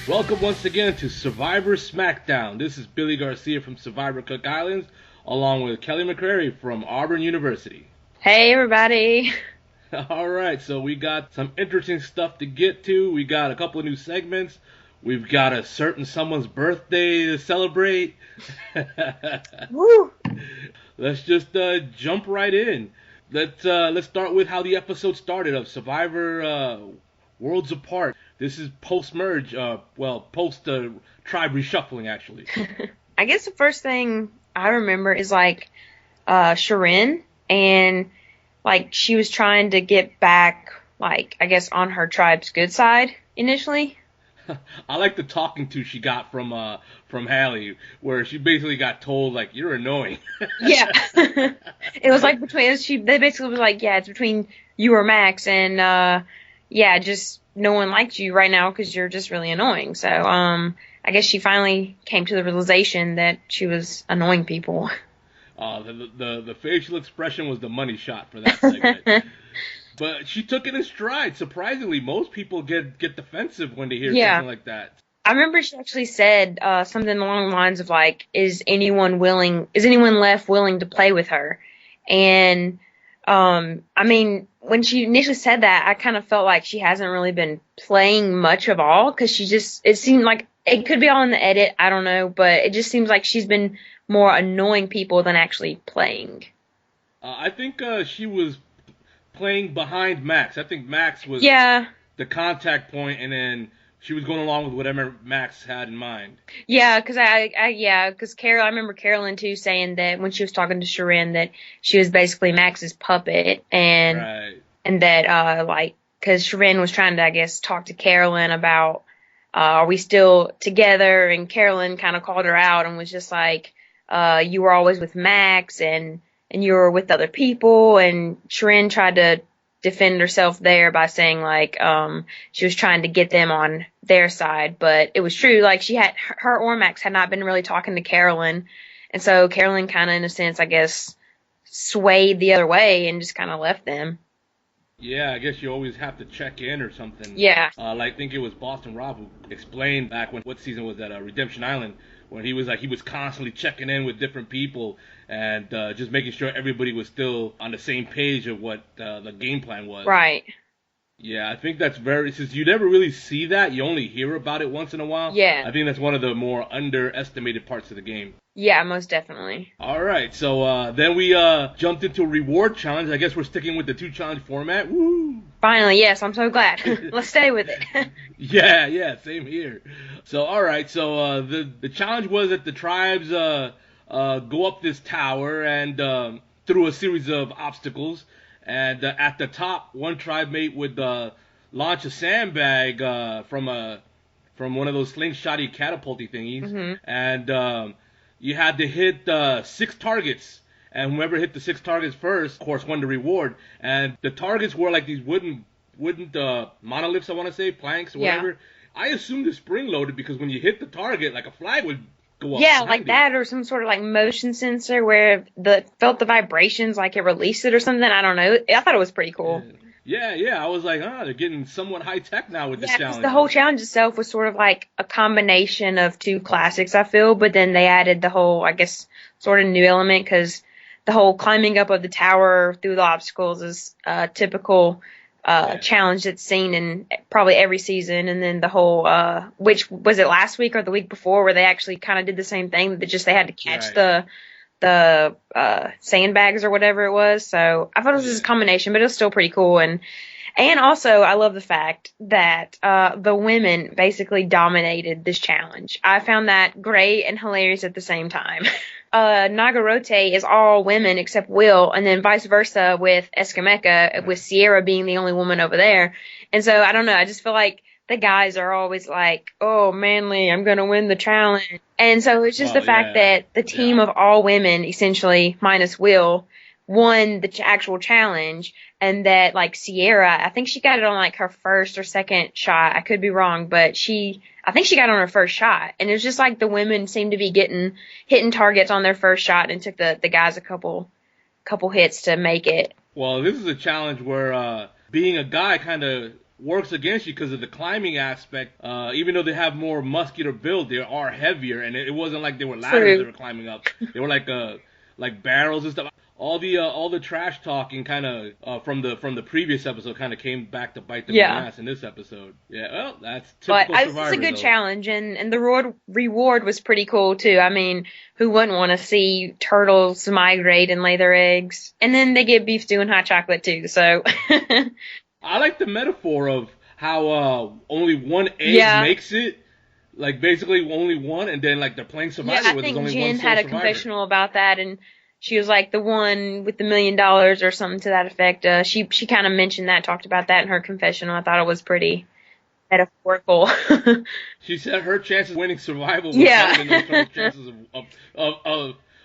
Welcome once again to Survivor Smackdown. This is Billy Garcia from Survivor Cook Islands, along with Kelly McCrary from Auburn University. Hey, everybody. Alright, so we got some interesting stuff to get to. We got a couple of new segments. We've got a certain someone's birthday to celebrate. Woo! Let's just jump right in. Let's start with how the episode started of Survivor Worlds Apart. This is post-merge, post-tribe reshuffling, actually. I guess the first thing I remember is, Shirin, and, she was trying to get back, I guess, on her tribe's good side, initially. I like the talking to she got from Hallie, where she basically got told, you're annoying. Yeah. It was they basically was it's between you or Max, and, just no one likes you right now because you're just really annoying. So, I guess she finally came to the realization that she was annoying people. The facial expression was the money shot for that segment. But she took it in stride. Surprisingly, most people get defensive when they hear something like that. I remember she actually said something along the lines of is anyone left willing to play with her? And when she initially said that, I kind of felt like she hasn't really been playing much of all, because it seemed like it could be all in the edit, I don't know, but it just seems like she's been more annoying people than actually playing. I think she was playing behind Max. I think Max was the contact point, and then she was going along with whatever Max had in mind. Yeah, because I remember Carolyn too saying that when she was talking to Shirin that she was basically Max's puppet, and that because Shirin was trying to, I guess, talk to Carolyn about are we still together, and Carolyn kind of called her out and was just you were always with Max and you were with other people, and Shirin tried to defend herself there by saying she was trying to get them on their side, but it was true. Her or Max had not been really talking to Carolyn, and so Carolyn kind of, in a sense, I guess, swayed the other way and just kind of left them. Yeah, I guess you always have to check in or something. Yeah. I think it was Boston Rob who explained back what season was that, Redemption Island, when he was he was constantly checking in with different people and just making sure everybody was still on the same page of what the game plan was. Right. Yeah, I think that's since you never really see that, you only hear about it once in a while. Yeah. I think that's one of the more underestimated parts of the game. Yeah, most definitely. All right, so then we jumped into a reward challenge. I guess we're sticking with the 2-challenge format. Woo! Finally, yes, I'm so glad. Let's stay with it. Yeah, same here. So, all right, so the challenge was that the tribes go up this tower and through a series of obstacles. And at the top, one tribe mate would launch a sandbag from one of those slingshotty catapulty thingies, mm-hmm. and you had to hit 6 targets, and whoever hit the 6 targets first, of course, won the reward. And the targets were these wooden monoliths, I want to say, planks or whatever. I assumed they're spring-loaded because when you hit the target, a flag would go up. Yeah, that, or some sort of motion sensor where felt the vibrations, it released it or something. I don't know. I thought it was pretty cool. Yeah. I was they're getting somewhat high-tech now with this challenge. Yeah, the whole challenge itself was sort of a combination of 2 classics, I feel, but then they added the whole, I guess, sort of new element, because the whole climbing up of the tower through the obstacles is a typical challenge that's seen in probably every season. And then the whole, which was it last week or the week before, where they actually kind of did the same thing, but they had to catch the sandbags or whatever it was. So I thought it was just a combination, but it was still pretty cool. And also I love the fact that the women basically dominated this challenge. I found that great and hilarious at the same time. Nagarote is all women except Will, and then vice versa with Escameca, with Sierra being the only woman over there. And so I don't know, I just feel like the guys are always oh, manly, I'm gonna win the challenge. And so it's just the fact that the team of all women, essentially minus Will, won the actual challenge, and that Sierra, I think she got it on her first or second shot. I could be wrong, but I think she got on her first shot, and it was just the women seemed to be hitting targets on their first shot, and took the guys a couple hits to make it. Well, this is a challenge where being a guy kind of works against you because of the climbing aspect. Even though they have more muscular build, they are heavier, and it wasn't like they were ladders they were climbing up. They were like barrels and stuff. All the trash talking kind of from the previous episode kind of came back to bite them in the ass in this episode. Yeah, well, that's typical Survivor. It's a good challenge, and the reward was pretty cool too. I mean, who wouldn't want to see turtles migrate and lay their eggs? And then they get beef stew and hot chocolate too. So I like the metaphor of how only one egg makes it. Like basically only one, and then like they're playing Survivor with only one. I think Jen had a confessional survivor. about that, and she was like the one with the $1 million or something to that effect. She kind of mentioned that, talked about that in her confessional. I thought it was pretty metaphorical. She said her chances of winning survival was better than those chances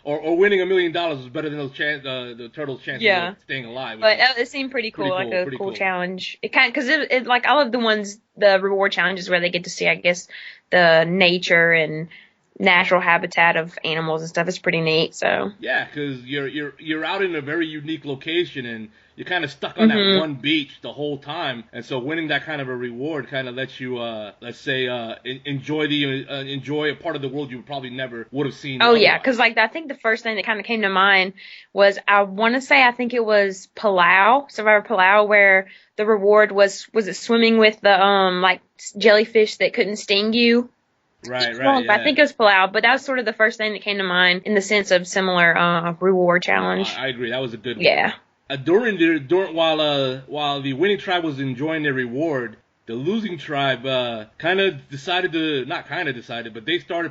or winning $1 million was better than those the turtles' chances of staying alive. But it seemed pretty cool, a cool challenge. It kind because it like I love the reward challenges where they get to see, I guess, the nature and natural habitat of animals and stuff. Is pretty neat. So yeah, because you're out in a very unique location and you're kind of stuck on that one beach the whole time, and so winning that kind of a reward kind of lets you let's say enjoy a part of the world you probably never would have seen. Oh yeah, because like I think the first thing that kind of came to mind was I think it was Palau, Survivor Palau, where the reward was it swimming with the like jellyfish that couldn't sting you. Right. Yeah. I think it was Palau, but that was sort of the first thing that came to mind in the sense of similar reward challenge. I agree. That was a good one. Yeah. While the winning tribe was enjoying their reward, the losing tribe but they started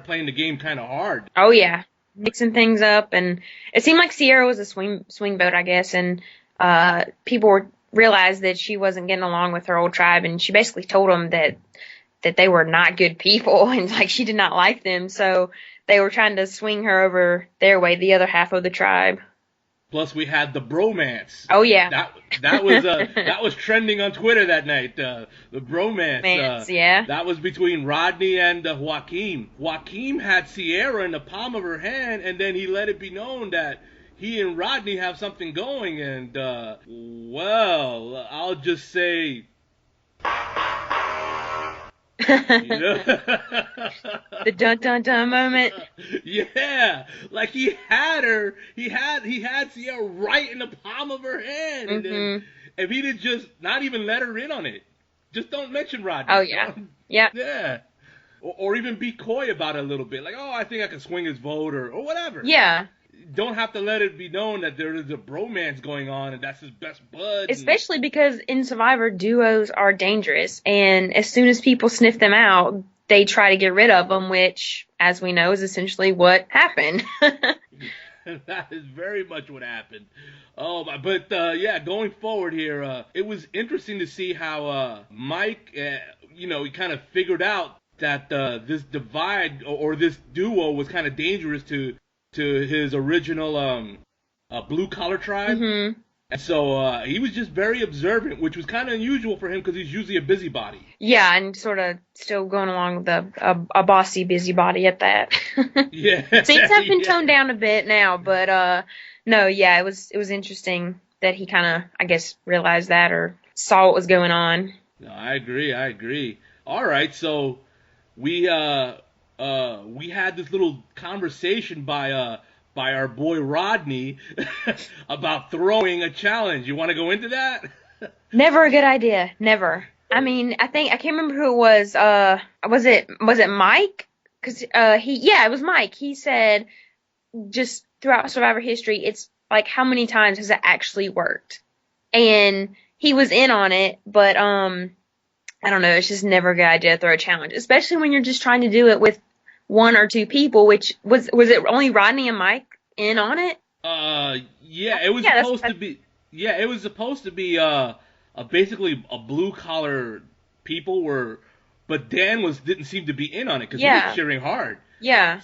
playing the game kind of hard. Oh yeah, mixing things up, and it seemed like Sierra was a swing boat, I guess, and people realized that she wasn't getting along with her old tribe, and she basically told them that they were not good people and like she did not like them, so they were trying to swing her over their way, the other half of the tribe. Plus, we had the bromance. Oh yeah, that was trending on Twitter that night. The bromance. Yeah. That was between Rodney and Joaquin. Joaquin had Sierra in the palm of her hand, and then he let it be known that he and Rodney have something going. And well, I'll just say. The dun dun dun moment. Yeah, like he had Sierra right in the palm of her hand, and then if he did just not even let her in on it, just don't mention Rodney. Oh yeah, yeah, or even be coy about it a little bit, like I think I can swing his vote or whatever. Yeah. Don't have to let it be known that there is a bromance going on and that's his best bud. Especially because in Survivor, duos are dangerous. And as soon as people sniff them out, they try to get rid of them, which, as we know, is essentially what happened. That is very much what happened. But going forward here, it was interesting to see how Mike, he kind of figured out that this divide or this duo was kind of dangerous to his original blue collar tribe. Mm-hmm. And so he was just very observant, which was kind of unusual for him because he's usually a busybody. Yeah, and sort of still going along with a bossy busybody at that. Yeah. Things have been toned down a bit now, but no, yeah, it was interesting that he kind of, I guess, realized that or saw what was going on. No, I agree. All right, so we had this little conversation by our boy Rodney about throwing a challenge. You want to go into that? Never a good idea. Never. I mean, I can't remember who it was. Was it Mike? Cause, it was Mike. He said just throughout Survivor history, it's like, how many times has it actually worked? And he was in on it, but, I don't know. It's just never a good idea to throw a challenge, especially when you're just trying to do it with one or two people, which was it only Rodney and Mike in on it? It was supposed to be. Yeah, it was supposed to be basically a blue collar people but Dan didn't seem to be in on it because he was cheering hard. Yeah.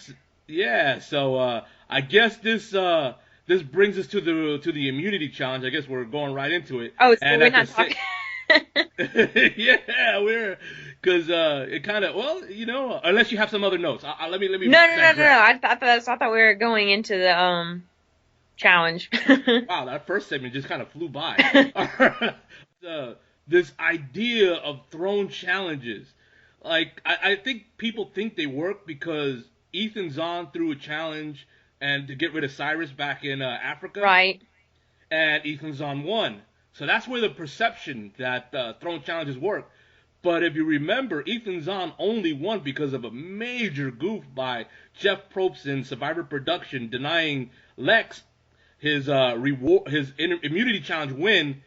So I guess this brings us to the immunity challenge. I guess we're going right into it. Oh, so we're not talking. Yeah, because it kind of unless you have some other notes. Let me. No. I thought we were going into the challenge. Wow, that first segment just kind of flew by. The this idea of throne challenges. Like, I think people think they work because Ethan Zahn threw a challenge and to get rid of Cyrus back in Africa. Right. And Ethan Zahn won. So that's where the perception that throne challenges work. But if you remember, Ethan Zahn only won because of a major goof by Jeff Probst in Survivor Production, denying Lex his immunity challenge win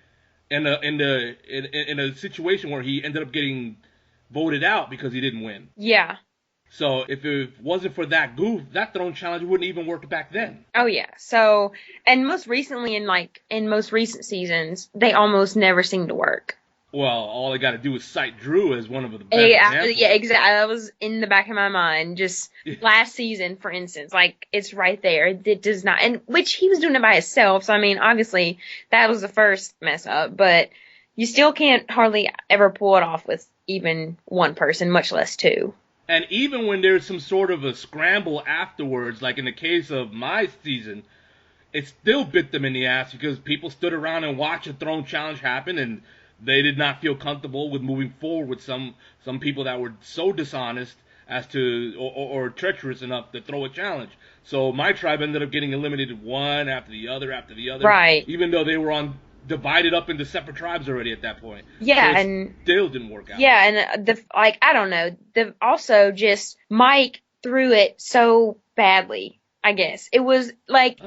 in a situation where he ended up getting voted out because he didn't win. Yeah. So if it wasn't for that goof, that throne challenge wouldn't even work back then. Oh yeah. So, and most recently in most recent seasons, they almost never seem to work. Well, all I got to do is cite Drew as one of the best examples. examples. Yeah, exactly. That was in the back of my mind. Just last season, for instance, like it's right there. It does not, and which he was doing it by himself. So I mean, obviously that was the first mess up, but you still can't hardly ever pull it off with even one person, much less two. And even when there's some sort of a scramble afterwards, like in the case of my season, it still bit them in the ass because people stood around and watched a throne challenge happen, and they did not feel comfortable with moving forward with some people that were so dishonest as to or treacherous enough to throw a challenge. So my tribe ended up getting eliminated one after the other after the other. Right. Even though they were divided up into separate tribes already at that point. Yeah, so and still didn't work out. Yeah, and I don't know. Also just Mike threw it so badly. I guess it was like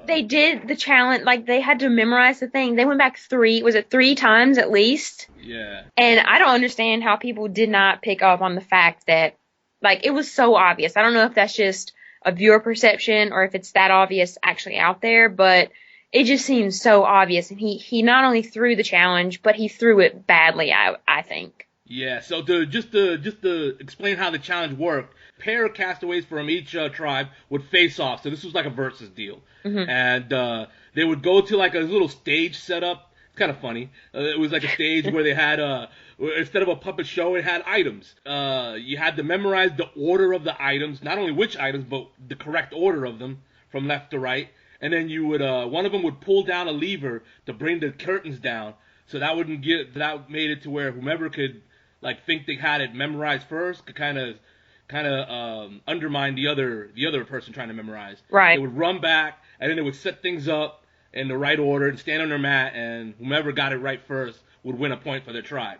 they did the challenge, like they had to memorize the thing. They went back three times at least? Yeah. And I don't understand how people did not pick up on the fact that, like, it was so obvious. I don't know if that's just a viewer perception or if it's that obvious actually out there, but it just seems so obvious. And he not only threw the challenge, but he threw it badly, I think. Yeah, so to explain how the challenge worked, pair of castaways from each tribe would face off. So this was like a versus deal. Mm-hmm. And they would go to like a little stage setup. It's kind of funny. It was like a stage where they had, instead of a puppet show, it had items. You had to memorize the order of the items, not only which items, but the correct order of them from left to right. And then you would, one of them would pull down a lever to bring the curtains down. So that made it to where whomever could, like, think they had it memorized first could kind of undermine the other person trying to memorize. Right. They would run back, and then they would set things up in the right order and stand on their mat, and whomever got it right first would win a point for their tribe.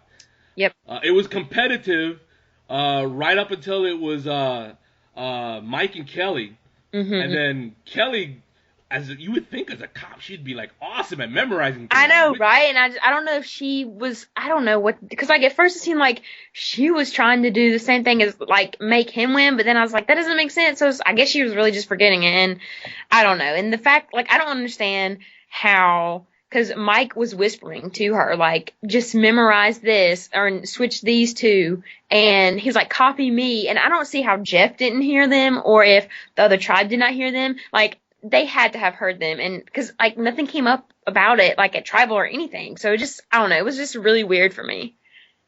Yep. It was competitive right up until it was Mike and Kelly. Mm-hmm. And then Kelly, you would think as a cop, she'd be like awesome at memorizing things. I know, right? And I don't know if she was, I don't know what, because like at first it seemed like she was trying to do the same thing as like make him win, but then I was like, that doesn't make sense. So I guess she was really just forgetting it, and I don't know. And the fact, like, I don't understand how, because Mike was whispering to her, like, just memorize this or switch these two, and he's like, copy me. And I don't see how Jeff didn't hear them or if the other tribe did not hear them. Like, they had to have heard them, and because like nothing came up about it like at tribal or anything, so I don't know, it was just really weird for me.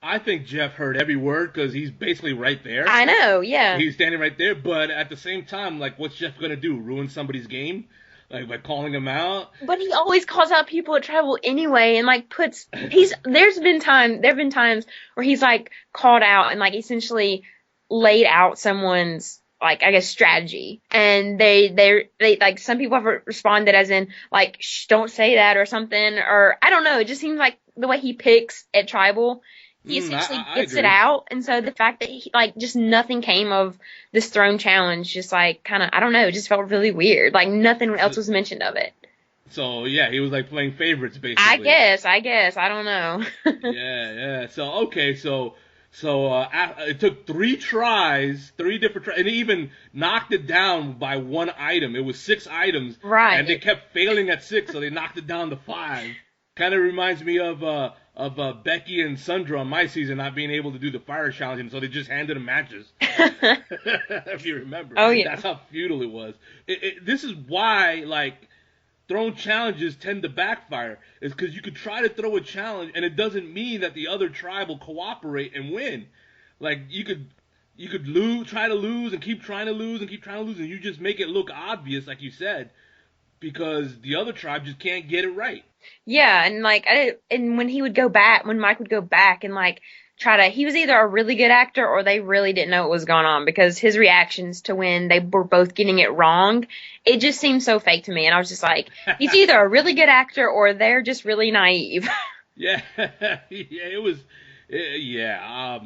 I think Jeff heard every word because he's basically right there. I know, yeah. He's standing right there, but at the same time, like, what's Jeff gonna do? Ruin somebody's game? Like, by calling him out? But he always calls out people at tribal anyway, and like there have been times where he's like called out and like essentially laid out someone's, like, I guess, strategy. And they like, some people have responded as in, like, shh, don't say that or something. Or, I don't know, it just seems like the way he picks at tribal, he essentially gets it out. And so the fact that he, like, just nothing came of this throne challenge, just like, kind of, I don't know, it just felt really weird. Like, nothing else was mentioned of it. So, yeah, he was like playing favorites, basically. I guess, I don't know. Yeah. So, okay, so it took 3 tries, 3 different tries, and he even knocked it down by one item. It was 6 items. Right. And they kept failing at 6, so they knocked it down to 5. Kind of reminds me of Becky and Sundra on my season not being able to do the fire challenge, and so they just handed them matches. If you remember. Oh, yeah. That's how futile it was. This is why, like, throwing challenges tend to backfire, is because you could try to throw a challenge and it doesn't mean that the other tribe will cooperate and win. Like, you could try to lose and keep trying to lose and keep trying to lose, and you just make it look obvious, like you said, because the other tribe just can't get it right. Yeah, and like and when he would go back, when Mike would go back and like try to, he was either a really good actor or they really didn't know what was going on, because his reactions to when they were both getting it wrong, it just seemed so fake to me. And I was just like, he's either a really good actor or they're just really naive. Yeah, yeah, it was, yeah.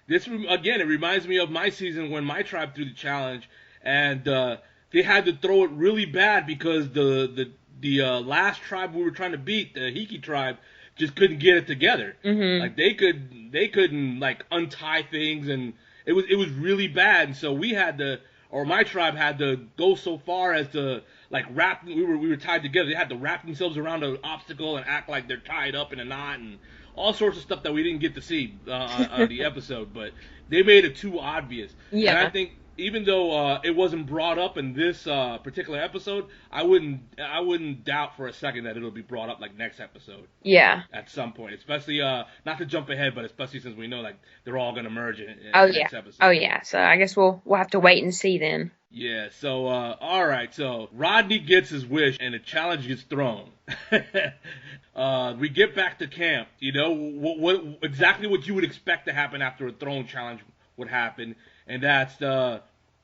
This again, it reminds me of my season when my tribe threw the challenge, and they had to throw it really bad because the last tribe we were trying to beat, the Hiki tribe, just couldn't get it together. Mm-hmm. Like they couldn't like untie things, and it was really bad. And so we had to, or my tribe had to go so far as to like wrap. We were tied together. They had to wrap themselves around an obstacle and act like they're tied up in a knot and all sorts of stuff that we didn't get to see on the episode. But they made it too obvious. Yeah. And I think even though it wasn't brought up in this particular episode, I wouldn't doubt for a second that it'll be brought up like next episode. Yeah. At some point, especially not to jump ahead, but especially since we know like they're all gonna merge in Oh the yeah. next episode. Oh yeah. So I guess we'll have to wait and see then. Yeah. So all right. So Rodney gets his wish, and the challenge gets thrown. We get back to camp. You know what exactly what you would expect to happen after a throne challenge would happen. And that's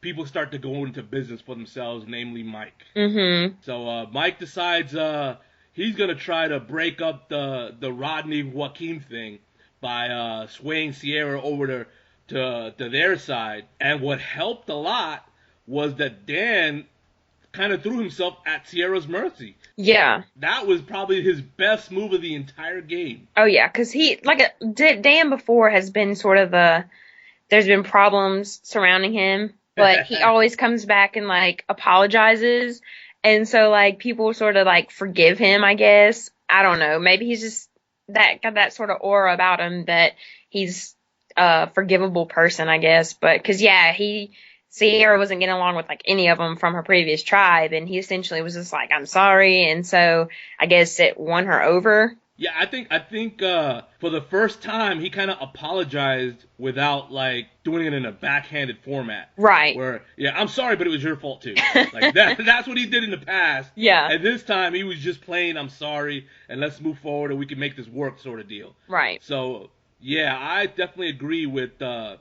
people start to go into business for themselves, namely Mike. Mm-hmm. So Mike decides he's gonna try to break up the Rodney Joaquin thing by swaying Sierra over to their side. And what helped a lot was that Dan kind of threw himself at Sierra's mercy. Yeah. That was probably his best move of the entire game. Oh yeah, because Dan before has been sort of there's been problems surrounding him, but he always comes back and like apologizes. And so like people sort of like forgive him, I guess. I don't know. Maybe he's just got that sort of aura about him that he's a forgivable person, I guess. But cause yeah, Sierra wasn't getting along with like any of them from her previous tribe. And he essentially was just like, I'm sorry. And so I guess it won her over. Yeah, I think for the first time he kind of apologized without like doing it in a backhanded format. Right. Where I'm sorry, but it was your fault too. Like that's what he did in the past. Yeah. And this time he was just plain I'm sorry and let's move forward and we can make this work sort of deal. Right. So yeah, I definitely agree with the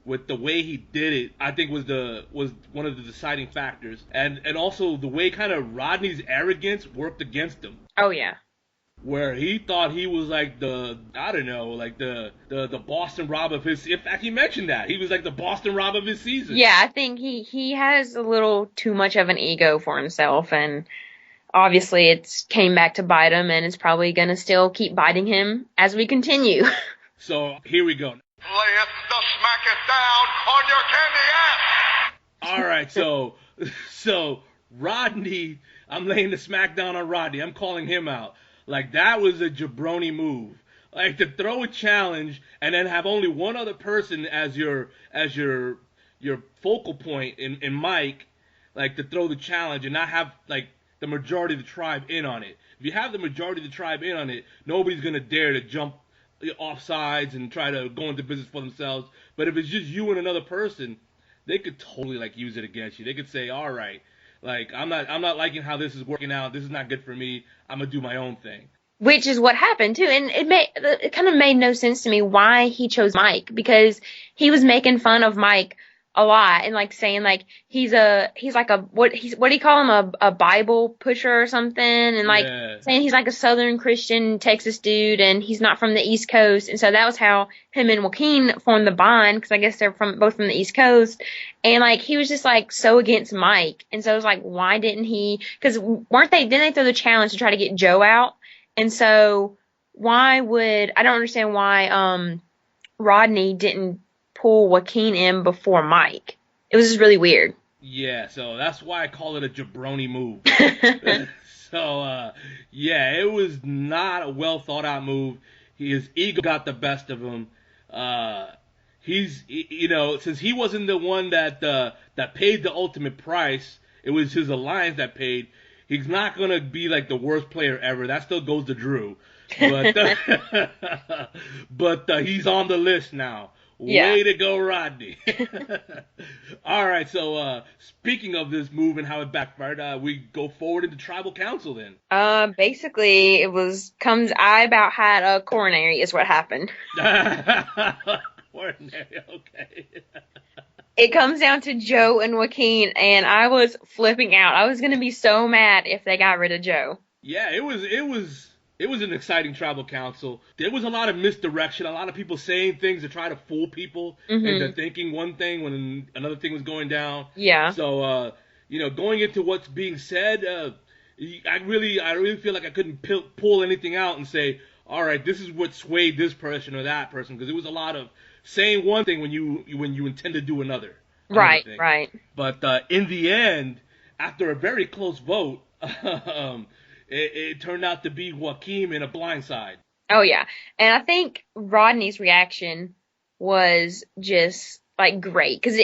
way he did it. I think was one of the deciding factors, and also the way kind of Rodney's arrogance worked against him. Oh yeah. Where he thought he was like the Boston Rob of his. In fact, he mentioned that he was like the Boston Rob of his season. Yeah, I think he has a little too much of an ego for himself, and obviously it's came back to bite him, and it's probably gonna still keep biting him as we continue. So here we go. Lay it the smack it down on your candy ass. All right, so Rodney, I'm laying the smack down on Rodney. I'm calling him out. Like, that was a jabroni move. Like, to throw a challenge and then have only one other person as your focal point in Mike, like, to throw the challenge and not have, like, the majority of the tribe in on it. If you have the majority of the tribe in on it, nobody's going to dare to jump off sides and try to go into business for themselves. But if it's just you and another person, they could totally, like, use it against you. They could say, all right, like, I'm not liking how this is working out. This is not good for me. I'm going to do my own thing. Which is what happened too. And it kind of made no sense to me why he chose Mike, because he was making fun of Mike a lot and like saying like he's like a what do you call him, a Bible pusher or something, and like saying he's like a Southern Christian Texas dude and he's not from the East Coast. And so that was how him and Joaquin formed the bond, because I guess they're both from the East Coast. And like he was just like so against Mike, and so it was like, why didn't he? Because didn't they throw the challenge to try to get Joe out? And so I don't understand why Rodney didn't pull Joaquin in before Mike. It was just really weird. Yeah, so that's why I call it a jabroni move. So, it was not a well thought out move. His ego got the best of him. He's, since he wasn't the one that paid the ultimate price, it was his alliance that paid. He's not going to be like the worst player ever. That still goes to Drew. But, but he's on the list now. Yeah. Way to go, Rodney. All right, so speaking of this move and how it backfired, we go forward into tribal council then. Basically, I about had a coronary is what happened. Coronary, okay. It comes down to Joe and Joaquin, and I was flipping out. I was gonna be so mad if they got rid of Joe. Yeah, it was an exciting tribal council. There was a lot of misdirection, a lot of people saying things to try to fool people into thinking one thing when another thing was going down. Yeah. So, going into what's being said, I really feel like I couldn't pull anything out and say, all right, this is what swayed this person or that person, because it was a lot of saying one thing when you intend to do another. Right. But in the end, after a very close vote, it turned out to be Joaquin in a blindside. Oh yeah, and I think Rodney's reaction was just like great because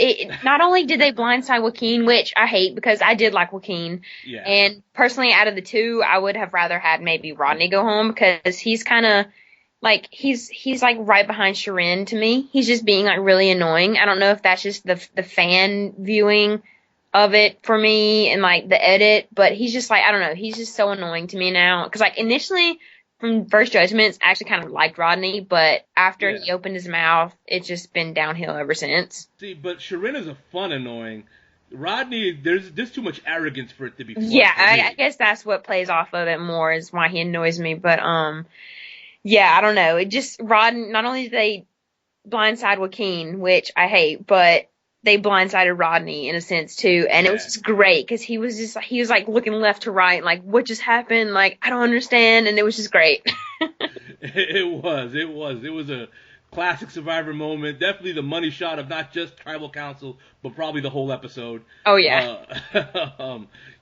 not only did they blindside Joaquin, which I hate because I did like Joaquin, and personally out of the two, I would have rather had maybe Rodney go home because he's kind of like he's like right behind Sharon to me. He's just being like really annoying. I don't know if that's just the fan viewing of it for me and like the edit, but he's just like, I don't know, he's just so annoying to me now. Cause like initially from First Judgments, I actually kind of liked Rodney, but after he opened his mouth, it's just been downhill ever since. See, but Sharon is a fun annoying. Rodney, there's too much arrogance for it to be fun. Yeah, I guess that's what plays off of it more is why he annoys me. But yeah, I don't know. It just Rodney. Not only did they blindside Joaquin, which I hate, but they blindsided Rodney in a sense too, and it was just great because he was like looking left to right, like what just happened? Like I don't understand, and it was just great. It was a classic Survivor moment. Definitely the money shot of not just tribal council, but probably the whole episode. Oh yeah.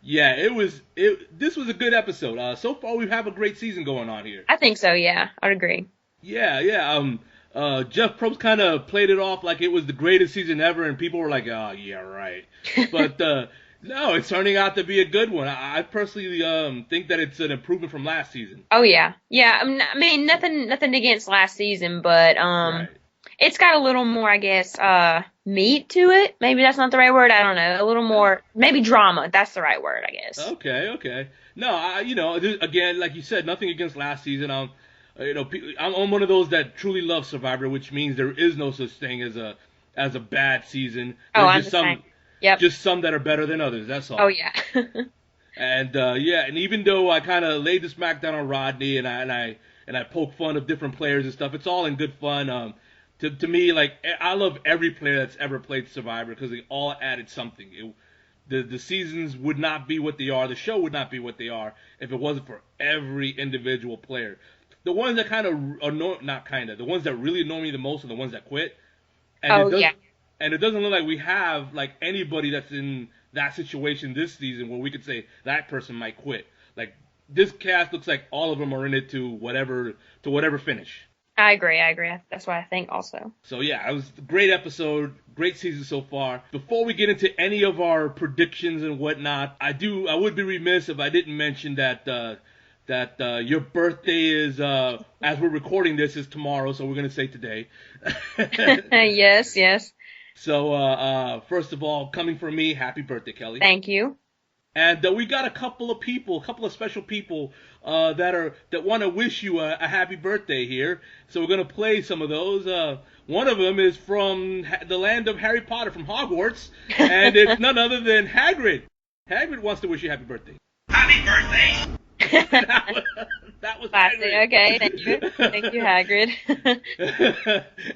This was a good episode. So far we have a great season going on here. I think so. Yeah, I'd agree. Yeah. Jeff Probst kind of played it off like it was the greatest season ever, and people were like, "Oh, yeah, right." But no, it's turning out to be a good one. I personally think that it's an improvement from last season. Oh yeah. I mean, nothing against last season, but It's got a little more, I guess, meat to it. Maybe that's not the right word. I don't know. A little more, maybe drama. That's the right word, I guess. Okay. No, again, like you said, nothing against last season. I'm one of those that truly love Survivor, which means there is no such thing as a bad season. There's just some that are better than others. That's all. Oh yeah. And and even though I kind of laid the smackdown on Rodney and I poke fun of different players and stuff, it's all in good fun. To me, like I love every player that's ever played Survivor because they all added something. The seasons would not be what they are. The show would not be what they are if it wasn't for every individual player. The ones that the ones that really annoy me the most are the ones that quit. And it doesn't look like we have like anybody that's in that situation this season where we could say that person might quit. Like this cast looks like all of them are in it to whatever finish. I agree. That's what I think also. So yeah, it was a great episode, great season so far. Before we get into any of our predictions and whatnot, I would be remiss if I didn't mention that your birthday is, as we're recording this, is tomorrow, so we're going to say today. Yes. So, first of all, coming from me, happy birthday, Kelly. Thank you. And we got a couple of special people that want to wish you a happy birthday here. So we're going to play some of those. One of them is from the land of Harry Potter, from Hogwarts, and it's none other than Hagrid. Hagrid wants to wish you happy birthday. Happy birthday! that was classic. Hagrid. Okay, thank you, Hagrid.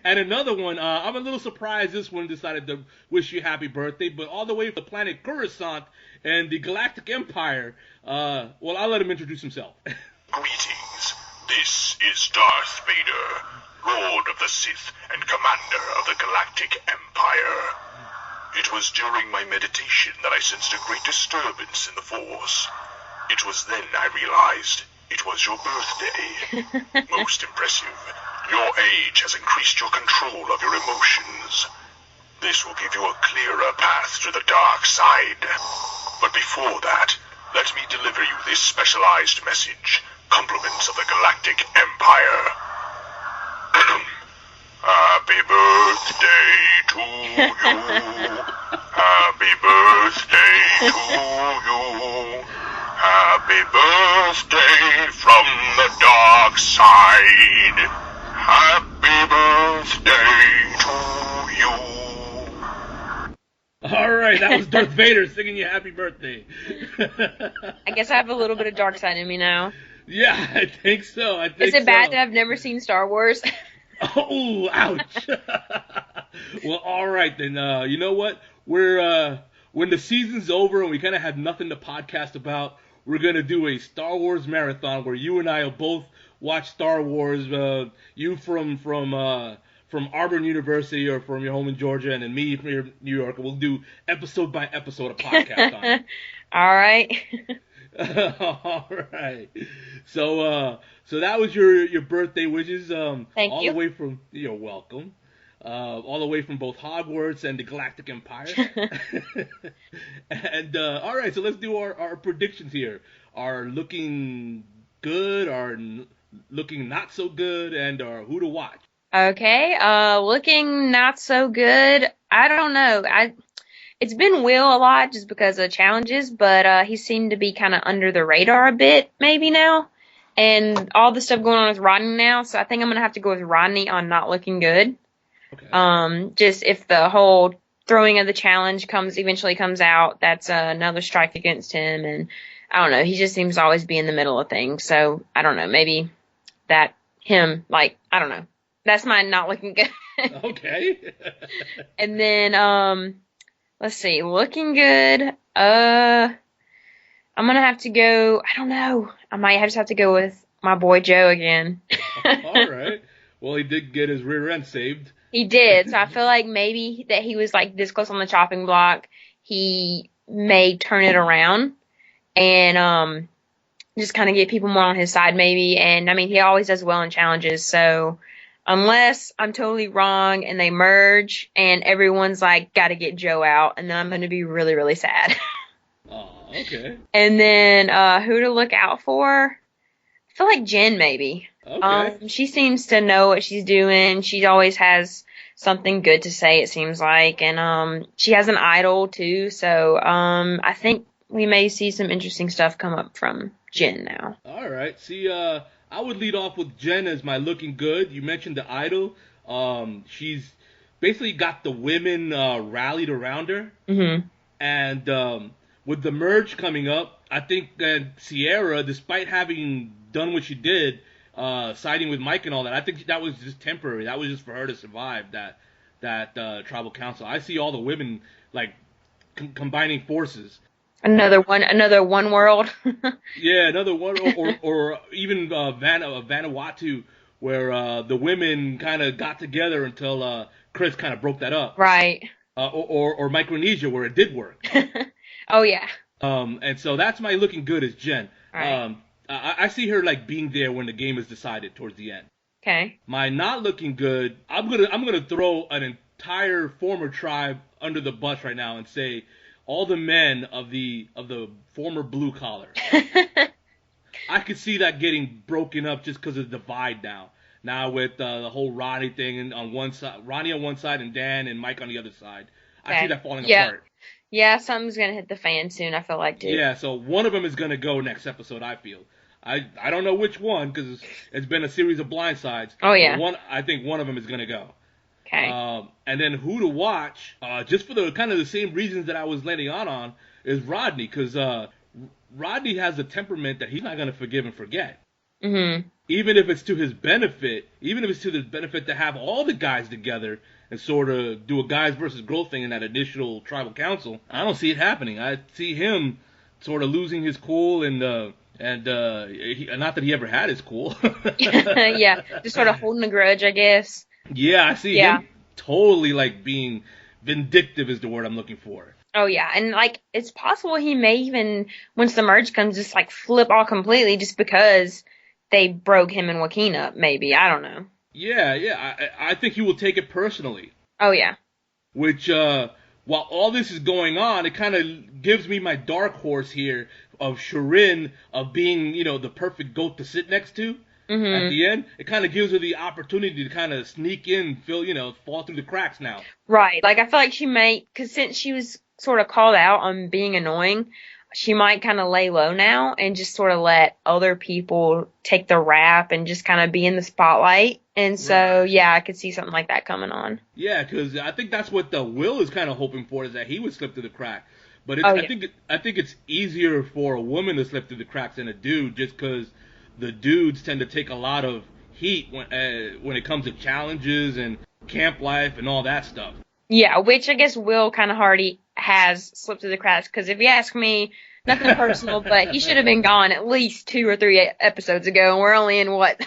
And another one, I'm a little surprised this one decided to wish you happy birthday, but all the way from the planet Coruscant and the Galactic Empire. I'll let him introduce himself. Greetings. This is Darth Vader, Lord of the Sith and Commander of the Galactic Empire. It was during my meditation that I sensed a great disturbance in the Force. It was then I realized it was your birthday. Most impressive. Your age has increased your control of your emotions. This will give you a clearer path to the dark side. But before that, let me deliver you this specialized message. Compliments of the Galactic Empire. Happy birthday to you. Happy birthday to you. Happy birthday from the dark side. Happy birthday to you. All right, that was Darth Vader singing you happy birthday. I guess I have a little bit of dark side in me now. Yeah, I think so. Is it bad that I've never seen Star Wars? Oh, ouch. Well, all right then. You know what? We're when the season's over and we kind of have nothing to podcast about, we're gonna do a Star Wars marathon where you and I will both watch Star Wars. You from Auburn University or from your home in Georgia, and then me from New York. We'll do episode by episode of podcast on it. All right. All right. So that was your birthday wishes. Thank all you. The way from you're welcome. All the way from both Hogwarts and the Galactic Empire. And all right, so let's do our predictions here. Our looking good, our looking not so good, and our who to watch. Okay. Looking not so good. I don't know. It's been Will a lot just because of challenges, but he seemed to be kind of under the radar a bit maybe now. And all the stuff going on with Rodney now, so I think I'm going to have to go with Rodney on not looking good. Okay. Just if the whole throwing of the challenge eventually comes out, that's another strike against him. And I don't know, he just seems to always be in the middle of things. So I don't know, maybe I don't know. That's my not looking good. Okay. And then, let's see, looking good. I'm going to have to go, I don't know. I might just have to go with my boy Joe again. All right. Well, he did get his rear end saved. He did. So I feel like maybe that he was like this close on the chopping block. He may turn it around and, just kind of get people more on his side maybe. And I mean, he always does well in challenges. So unless I'm totally wrong and they merge and everyone's like, got to get Joe out, and then I'm going to be really, really sad. Oh, okay. And then who to look out for? I feel like Jen maybe. Okay. She seems to know what she's doing. She always has something good to say, it seems like. And she has an idol too. So I think we may see some interesting stuff come up from Jen now. All right. See, I would lead off with Jen as my looking good. You mentioned the idol. She's basically got the women rallied around her. Mm-hmm. And with the merge coming up, I think that Sierra, despite having done what she did, siding with Mike and all that, I think that was just temporary. That was just for her to survive that tribal council. I see all the women like combining forces. Another one world. Yeah, another one, or even Vanuatu, where the women kind of got together until Chris kind of broke that up. Right. Or Micronesia, where it did work. Oh yeah. And so that's my looking good as Jen. Right. I see her like being there when the game is decided towards the end. Okay. My not looking good, I'm gonna throw an entire former tribe under the bus right now and say all the men of the former blue collar. I could see that getting broken up just because of the divide now. Now with the whole Ronnie thing on one side, Ronnie on one side and Dan and Mike on the other side. Okay. I see that falling apart. Yeah, something's gonna hit the fan soon. I feel like too. Yeah, so one of them is gonna go next episode. I feel. I don't know which one because it's been a series of blindsides. Oh yeah. I think one of them is gonna go. Okay. And then who to watch? Just for the kind of the same reasons that I was landing on is Rodney, because Rodney has a temperament that he's not gonna forgive and forget. Mm-hmm. Even if it's to his benefit, to have all the guys together and sort of do a guys versus girls thing in that initial tribal council, I don't see it happening. I see him sort of losing his cool and not that he ever had his cool. Yeah, just sort of holding a grudge, I guess. Yeah, I see him totally like being vindictive is the word I'm looking for. Oh yeah, and like it's possible he may even, once the merge comes, just like flip all completely just because they broke him and Joaquin up, maybe. I don't know. Yeah, I think he will take it personally. Oh, yeah. Which, while all this is going on, it kind of gives me my dark horse here of Shirin of being, the perfect goat to sit next to. At the end, it kind of gives her the opportunity to kind of sneak in, fall through the cracks now. Right. Like, I feel like she might, because since she was sort of called out on being annoying, she might kind of lay low now and just sort of let other people take the rap and just kind of be in the spotlight. And so, yeah, I could see something like that coming on. Yeah, because I think that's what the Will is kind of hoping for, is that he would slip through the crack. But I think it's easier for a woman to slip through the cracks than a dude, just because the dudes tend to take a lot of heat when it comes to challenges and camp life and all that stuff. Yeah, which I guess Will kind of already has slipped through the cracks, because if you ask me, nothing personal, but he should have been gone at least 2 or 3 episodes ago, and we're only in what,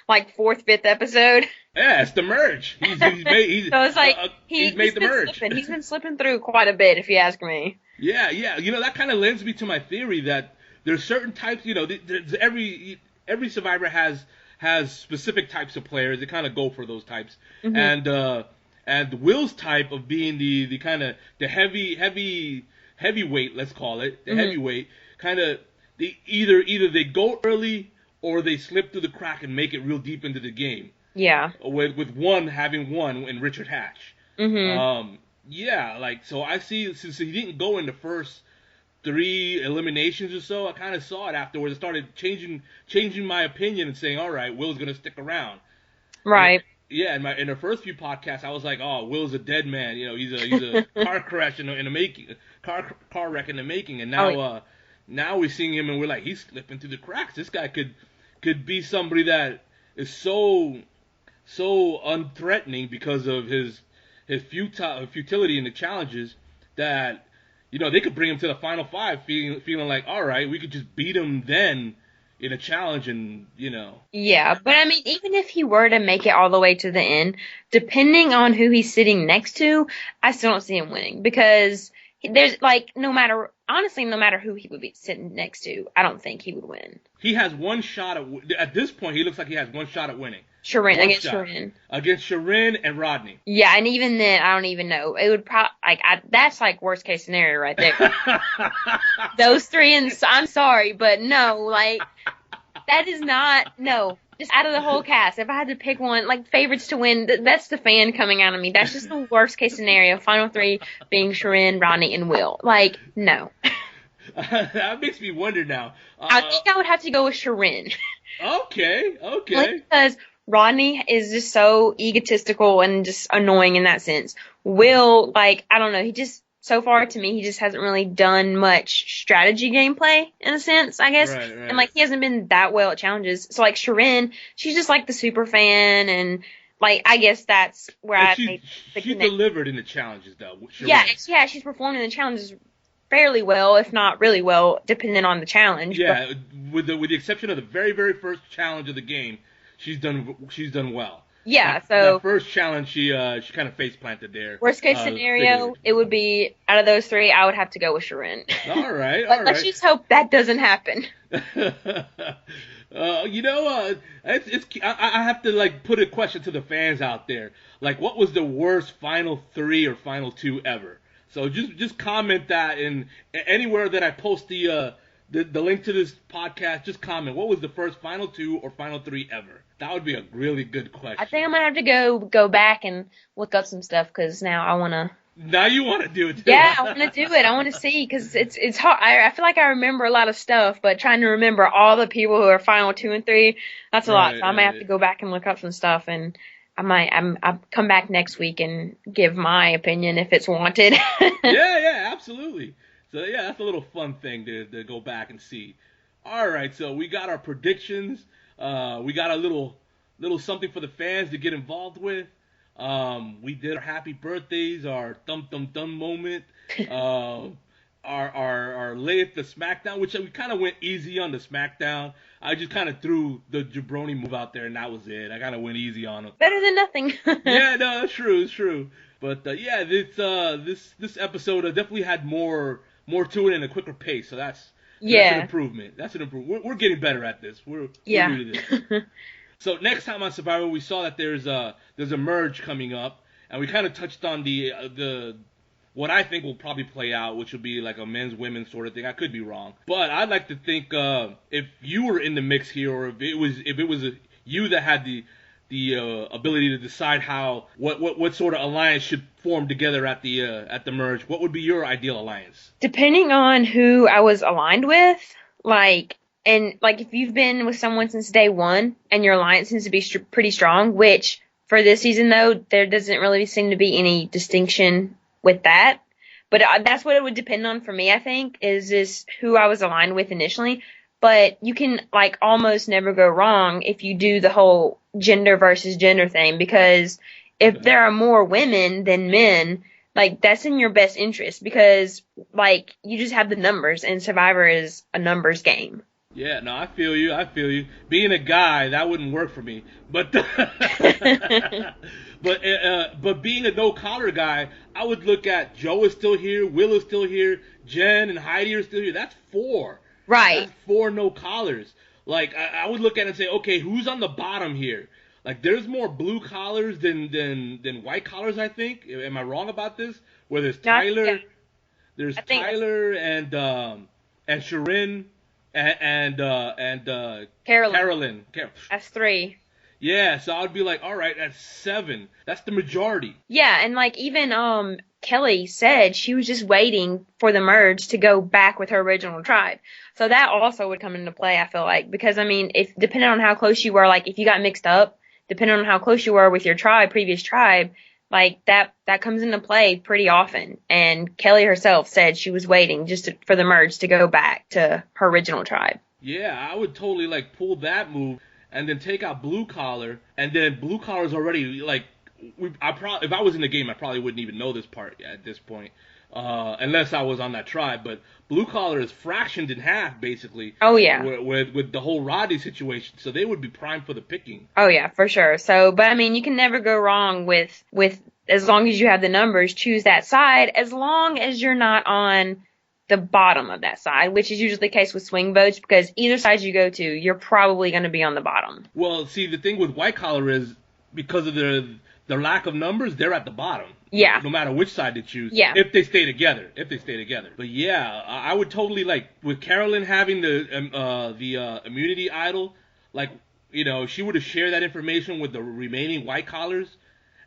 like 4th, 5th episode? Yeah, it's the merge. He's made so it's like he's made the merge. He's been slipping through quite a bit, if you ask me. Yeah. That kind of lends me to my theory that there's certain types. There's every Survivor has specific types of players. They kind of go for those types, and Will's type of being the kind of the heavyweight, let's call it, the heavyweight, kind of, either they go early or they slip through the crack and make it real deep into the game. Yeah. With one having won in Richard Hatch. So I see, since he didn't go in the first 3 eliminations or so, I kind of saw it afterwards. I started changing my opinion and saying, all right, Will's gonna stick around. Right. Yeah, in the first few podcasts, I was like, "Oh, Will's a dead man. He's a car crash in the making, car wreck in the making." And now, now we're seeing him, and we're like, he's slipping through the cracks. This guy could be somebody that is so unthreatening because of his futility in the challenges that they could bring him to the final 5, feeling like, all right, we could just beat him then in a challenge, and Yeah, but I mean, even if he were to make it all the way to the end, depending on who he's sitting next to, I still don't see him winning, because there's no matter who he would be sitting next to, I don't think he would win. He has one shot at this point. He looks like he has one shot at winning. Against Sharon and Rodney. Yeah, and even then, I don't even know. It would probably that's like worst case scenario right there. Those 3, and I'm sorry, but no, that is not Just out of the whole cast, if I had to pick one, favorites to win, that's the fan coming out of me. That's just the worst case scenario. Final 3 being Sharon, Rodney, and Will. No. That makes me wonder now. I think I would have to go with Sharon. Okay. Because Rodney is just so egotistical and just annoying in that sense. Will, I don't know, he just, so far to me, he just hasn't really done much strategy gameplay, in a sense, I guess. Right. And, he hasn't been that well at challenges. So, Sharon, she's just, the super fan, and, I guess that's where she delivered in the challenges, though. Sharon. Yeah, she's performed in the challenges fairly well, if not really well, depending on the challenge. Yeah, with the exception of the very, very first challenge of the game, she's done well. Yeah, so that first challenge, she kind of face planted there. Worst case scenario, it would be out of those 3, I would have to go with Sharon. All right, Let's just hope that doesn't happen. I have to put a question to the fans out there. What was the worst final 3 or final 2 ever? So just comment that, and anywhere that I post the link to this podcast, just comment, what was the first final 2 or final 3 ever? That would be a really good question. I think I'm going to have to go back and look up some stuff, because now I want to. Now you want to do it, too. Yeah, I want to do it. I want to see, because it's hard. I feel like I remember a lot of stuff, but trying to remember all the people who are final 2 and 3, that's a lot. So I might have to go back and look up some stuff, and I'll come back next week and give my opinion if it's wanted. Yeah, absolutely. So, yeah, that's a little fun thing to go back and see. All right, so we got our predictions. We got a little something for the fans to get involved with. We did our happy birthdays, our thumb moment, our lay at the Smackdown, which we kind of went easy on the Smackdown. I just kind of threw the jabroni move out there, and that was it. I kind of went easy on them. Better than nothing. Yeah, no, it's true. But this episode definitely had more to it and a quicker pace. So that's an improvement. We're getting better at this. We're new to this. So next time on Survivor, we saw that there's a merge coming up, and we kind of touched on the what I think will probably play out, which will be like a men's women's sort of thing. I could be wrong, but I'd like to think if you were in the mix here, or if it was you that had the ability to decide what sort of alliance should form together at the merge, what would be your ideal alliance? Depending on who I was aligned with, if you've been with someone since day one and your alliance seems to be pretty strong, which for this season though, there doesn't really seem to be any distinction with that. But that's what it would depend on for me, I think, is this who I was aligned with initially. But you can, almost never go wrong if you do the whole gender versus gender thing, because if there are more women than men, that's in your best interest, because, you just have the numbers, and Survivor is a numbers game. Yeah, no, I feel you. Being a guy, that wouldn't work for me. But but being a no-collar guy, I would look at Joe is still here, Will is still here, Jen and Heidi are still here. That's 4. Right. That's 4 no-collars. I would look at it and say, okay, who's on the bottom here? There's more blue collars than white collars, I think. Am I wrong about this? Where there's Tyler, there's Tyler and Sharon and Carolyn. That's 3. Yeah, so I would be all right, that's 7. That's the majority. Yeah, and even Kelly said she was just waiting for the merge to go back with her original tribe. So that also would come into play, I feel like, because if depending on how close you were, if you got mixed up, depending on how close you were with your previous tribe, that comes into play pretty often. And Kelly herself said she was waiting for the merge to go back to her original tribe. Yeah, I would totally pull that move and then take out blue collar, and then blue collar's already if I was in the game, I probably wouldn't even know this part at this point, unless I was on that tribe. But blue collar is fractioned in half, basically. Oh yeah. With the whole Rodney situation, so they would be primed for the picking. Oh yeah, for sure. So, but you can never go wrong with as long as you have the numbers, choose that side, as long as you're not on the bottom of that side, which is usually the case with swing votes, because either side you go to, you're probably going to be on the bottom. Well, see, the thing with white collar is because of their lack of numbers, they're at the bottom. Yeah. No matter which side they choose. Yeah. If they stay together. But yeah, I would totally with Carolyn having the immunity idol, she would have shared that information with the remaining white collars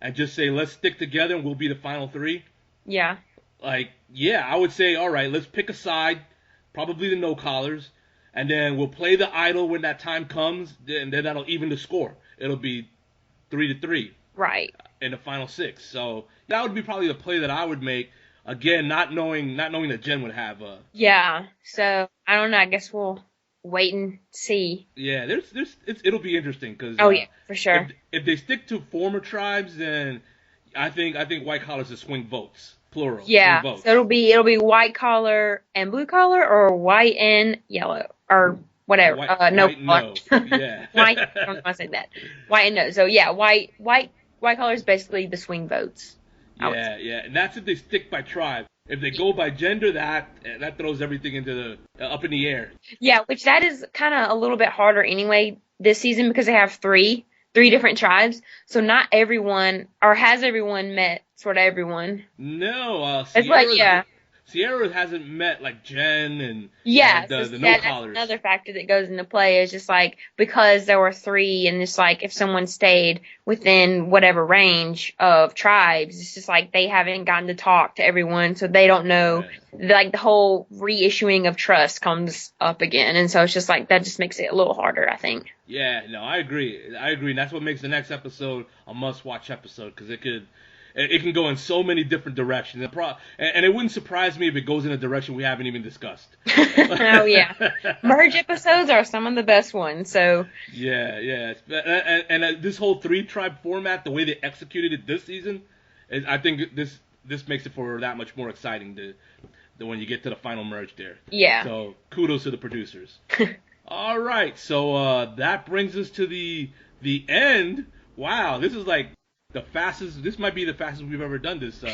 and just say, let's stick together and we'll be the final 3. Yeah. I would say, all right, let's pick a side, probably the no collars, and then we'll play the idol when that time comes, and then that'll even the score. It'll be 3-3. Right. In the final 6. So that would be probably the play that I would make. Again, not knowing that Jen would have. Yeah. So I don't know. I guess we'll wait and see. Yeah. It'll be interesting because. Oh yeah, for sure. If they stick to former tribes, then I think white collars is swing votes. Plural. Yeah, swing votes. So it'll be white collar and blue collar, or white and yellow, or whatever. No. Yeah. White. I don't want to say that. White and no. So yeah, white collar is basically the swing votes. Yeah, and that's if they stick by tribe. If they go by gender, that throws everything into the up in the air. Yeah, which that is kind of a little bit harder anyway this season, because they have three different tribes. So not everyone, or has everyone met sort of everyone? No, Sierra hasn't met Jen and the no collars. That's another factor that goes into play, is just because there were 3, and it's if someone stayed within whatever range of tribes, it's just they haven't gotten to talk to everyone, so they don't know. Right. The whole reissuing of trust comes up again, and so it's just that just makes it a little harder, I think. Yeah, no, I agree, and that's what makes the next episode a must-watch episode, because it can go in so many different directions. And it wouldn't surprise me if it goes in a direction we haven't even discussed. Oh, yeah. Merge episodes are some of the best ones, so. Yeah. And this whole 3-tribe format, the way they executed it this season, I think this makes it for that much more exciting when you get to the final merge there. Yeah. So kudos to the producers. All right, so that brings us to the end. Wow, this is the fastest. This might be the fastest we've ever done this.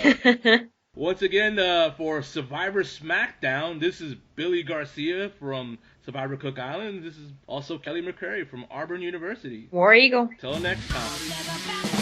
Once again, for Survivor Smackdown, this is Billy Garcia from Survivor Cook Island. This is also Kelly McCrary from Auburn University. War Eagle. Till next time.